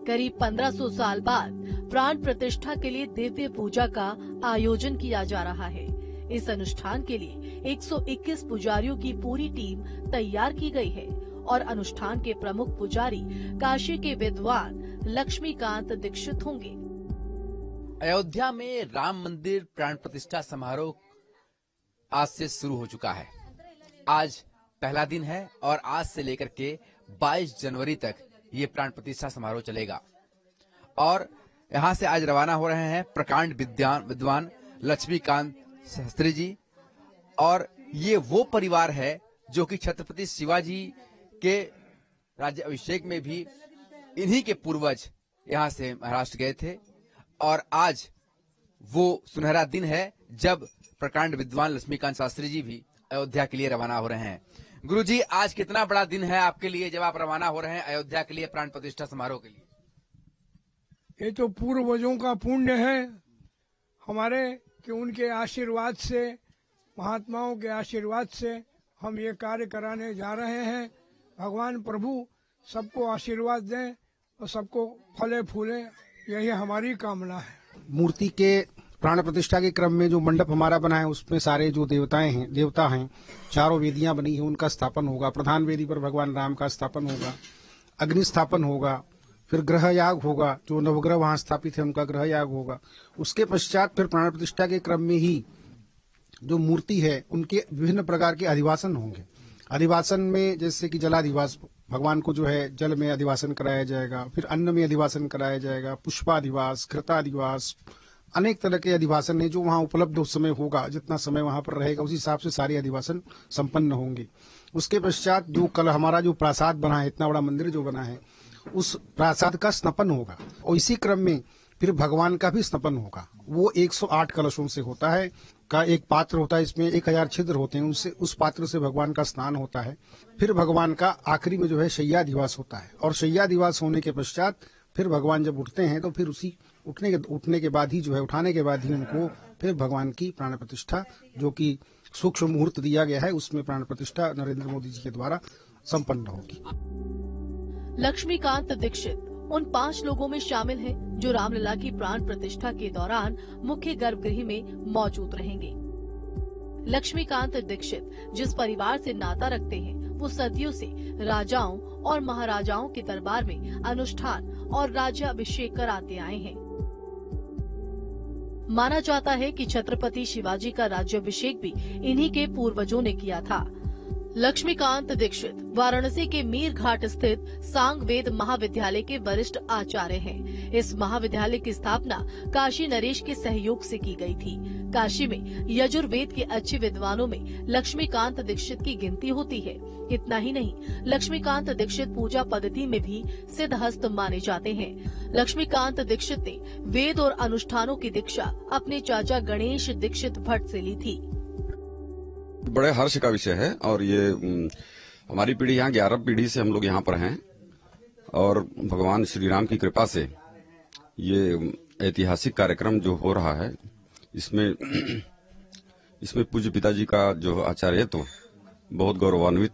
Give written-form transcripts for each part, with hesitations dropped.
करीब 1500 साल बाद प्राण प्रतिष्ठा के लिए दिव्य पूजा का आयोजन किया जा रहा है। इस अनुष्ठान के लिए 121 पुजारियों की पूरी टीम तैयार की गई है और अनुष्ठान के प्रमुख पुजारी काशी के विद्वान लक्ष्मीकांत दीक्षित होंगे। अयोध्या में राम मंदिर प्राण प्रतिष्ठा समारोह आज से शुरू हो चुका है। आज पहला दिन है और आज से लेकर के 22 जनवरी तक ये प्राण प्रतिष्ठा समारोह चलेगा। और यहाँ से आज रवाना हो रहे हैं प्रकांड विद्वान लक्ष्मीकांत शास्त्री जी। और ये वो परिवार है जो कि छत्रपति शिवाजी के राज्याभिषेक में भी इन्हीं के पूर्वज यहाँ से महाराष्ट्र गए थे। और आज वो सुनहरा दिन है जब प्रकांड विद्वान लक्ष्मीकांत शास्त्री जी भी अयोध्या के लिए रवाना हो रहे हैं। गुरुजी, आज कितना बड़ा दिन है आपके लिए जब आप रवाना हो रहे हैं अयोध्या के लिए प्राण प्रतिष्ठा समारोह के लिए? ये तो पूर्वजों का पुण्य है हमारे कि उनके आशीर्वाद से, महात्माओं के आशीर्वाद से हम ये कार्य कराने जा रहे हैं। भगवान प्रभु सबको आशीर्वाद दें और सबको फले फूले, यही हमारी कामना है। मूर्ति के प्राण प्रतिष्ठा के क्रम में जो मंडप हमारा बना है उसमें सारे जो देवता हैं, चारों वेदियां बनी हैं, उनका स्थापन होगा। प्रधान वेदी पर भगवान राम का स्थापन होगा, अग्नि स्थापन होगा, फिर ग्रह याग होगा, जो नवग्रह वहां स्थापित है उनका ग्रह याग होगा। उसके पश्चात फिर प्राण प्रतिष्ठा के क्रम में ही जो मूर्ति है उनके विभिन्न प्रकार के अधिवासन होंगे। अधिवासन में जैसे कि जलाधिवास, भगवान को जो है जल में अधिवासन कराया जाएगा, फिर अन्न में अधिवासन कराया जाएगा, पुष्पाधिवास, घृताधिवास, अनेक तरह के अधिवासन है जो वहाँ उपलब्ध उस समय होगा। जितना समय वहाँ पर रहेगा उस हिसाब से सारे अधिवासन संपन्न होंगे। उसके पश्चात जो कल हमारा जो प्रासाद बना है, इतना बड़ा मंदिर जो बना है, उस प्रासाद का स्नपन होगा। और इसी क्रम में फिर भगवान का भी स्नपन होगा। वो 108 कलशों से होता है, का एक पात्र होता है, इसमें 1000 छिद्र होते हैं, उनसे उस पात्र से भगवान का स्नान होता है। फिर भगवान का आखिरी में जो है शय्याधिवास होता है। और शय्याधिवास होने के पश्चात फिर भगवान जब उठते हैं तो फिर उसी उठने के बाद ही जो है, उठाने के बाद ही उनको फिर भगवान की प्राण प्रतिष्ठा, जो कि सूक्ष्म मुहूर्त दिया गया है, उसमें प्राण प्रतिष्ठा नरेंद्र मोदी जी के द्वारा संपन्न होगी। लक्ष्मीकांत दीक्षित उन 5 लोगों में शामिल हैं जो रामलला की प्राण प्रतिष्ठा के दौरान मुख्य गर्भगृह में मौजूद रहेंगे। लक्ष्मीकांत दीक्षित जिस परिवार से नाता रखते हैं वो सदियों से राजाओं और महाराजाओं के दरबार में अनुष्ठान और राज्याभिषेक कराते आए हैं। माना जाता है कि छत्रपति शिवाजी का राज्याभिषेक भी इन्हीं के पूर्वजों ने किया था। लक्ष्मीकांत दीक्षित वाराणसी के मीर घाट स्थित सांगवेद महाविद्यालय के वरिष्ठ आचार्य हैं। इस महाविद्यालय की स्थापना काशी नरेश के सहयोग से की गई थी। काशी में यजुर्वेद के अच्छे विद्वानों में लक्ष्मीकांत दीक्षित की गिनती होती है। इतना ही नहीं, लक्ष्मीकांत दीक्षित पूजा पद्धति में भी सिद्धहस्त माने जाते हैं। लक्ष्मीकांत दीक्षित ने वेद और अनुष्ठानों की दीक्षा अपने चाचा गणेश दीक्षित भट्ट से ली थी। बड़े हर्ष का विषय है और ये हमारी पीढ़ी यहाँ 11 पीढ़ी से हम लोग यहाँ पर हैं और भगवान श्री राम की कृपा से ये ऐतिहासिक कार्यक्रम जो हो रहा है इसमें पूज्य पिताजी का जो आचार्य तो बहुत गौरवान्वित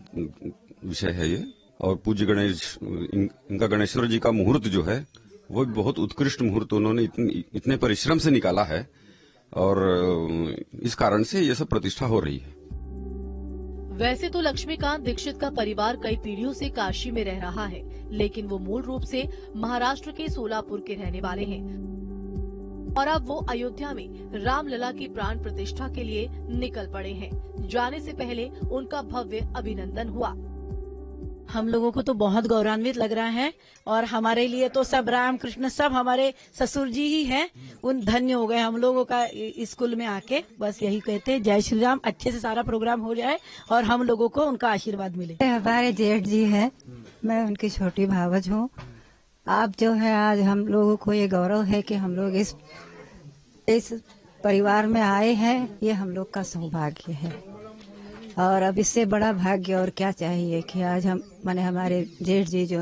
विषय है ये। और पूज्य गणेश इनका गणेश्वर जी का मुहूर्त जो है वो बहुत उत्कृष्ट मुहूर्त उन्होंने इतने परिश्रम से निकाला है और इस कारण से ये सब प्रतिष्ठा हो रही है। वैसे तो लक्ष्मीकांत दीक्षित का परिवार कई पीढ़ियों से काशी में रह रहा है, लेकिन वो मूल रूप से महाराष्ट्र के सोलापुर के रहने वाले हैं और अब वो अयोध्या में रामलला की प्राण प्रतिष्ठा के लिए निकल पड़े हैं। जाने से पहले उनका भव्य अभिनंदन हुआ। हम लोगों को तो बहुत गौरवान्वित लग रहा है और हमारे लिए तो सब राम कृष्ण सब हमारे ससुर जी ही हैं। उन धन्य हो गए हम लोगों का स्कूल में आके। बस यही कहते हैं, जय श्री राम। अच्छे से सारा प्रोग्राम हो जाए और हम लोगों को उनका आशीर्वाद मिले। हमारे जेठ जी हैं, मैं उनकी छोटी भावज हूँ। आप जो है आज हम लोगों को ये गौरव है कि हम लोग इस परिवार में आए हैं, ये हम लोग का सौभाग्य है। और अब इससे बड़ा भाग्य और क्या चाहिए कि आज हम माने हमारे जेठ जी जो